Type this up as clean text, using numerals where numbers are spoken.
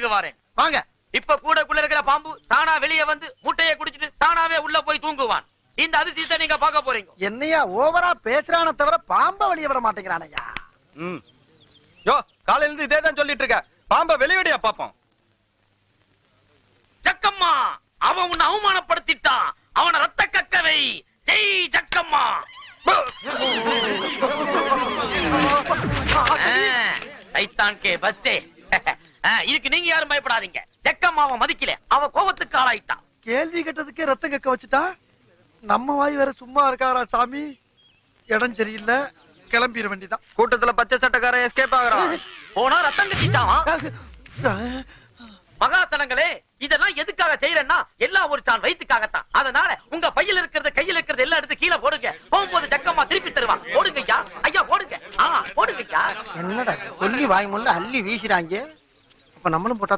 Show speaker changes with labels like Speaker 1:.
Speaker 1: வரேன்.
Speaker 2: வாங்க.
Speaker 1: இப்ப கூடக்குள்ள இருக்கிற பாம்பு தானா வெளியே வந்து முட்டையை குடிச்சிட்டு தானாவே உள்ள போய் தூங்குவான். இந்த அதிசயத்தை நீங்க பார்க்க போறீங்க.
Speaker 2: என்னையா ஓவரா பேசுறானே தவிர பாம்ப வெளிய விட மாட்டேங்கிறானயா.
Speaker 3: யோ காலையில இருந்து இதே தான் சொல்லிட்டு இருக்க. பாம்ப வெளியடியா பாப்போம்.
Speaker 1: ஜக்கம்மா அவன் உன்னை அவமானப்படுத்திட்டான். அவனை ரத்த கக்கவை. ஜெய் ஜக்கம்மா. சைத்தான் கே பச்சே. இதுக்கு நீங்க யாரும் பயப்படாதீங்க. ஜக்கம்மாவை மதிக்கல. அவ கோபத்துக்கு ஆளாயிட்டான்.
Speaker 2: கேள்வி கேட்டதுக்கே ரத்தம் கக்க வச்சுட்டா. நம்ம வாய் வேற சும்மா இருக்காரா சாமி. இடம் சரியில்லை, கிளம்பிட வேண்டிதான்.
Speaker 3: கூட்டத்துல பச்சை சட்டக்கார எஸ்கேப் ஆகுறான்.
Speaker 1: போனா ரத்தம் கட்டிச்சான். மகாசனங்களே, இதெல்லாம் எதுக்காக செய்யறேன்னா எல்லாம் ஒரு சான் வயிற்றுக்காகத்தான். அதனால உங்க பையில இருக்கிறது கையில இருக்கிறது எல்லாம் எடுத்து கீழே போடுங்க. போகும்போது ஜக்கம்மா திருப்பி தருவான். போடுங்க ஐயா. ஐயா போடுங்க. போடுங்க ஐயா.
Speaker 2: என்னடா சொல்லி வாய் முள்ள அள்ளி வீசுறாங்க. அப்ப நம்மளும் போட்டா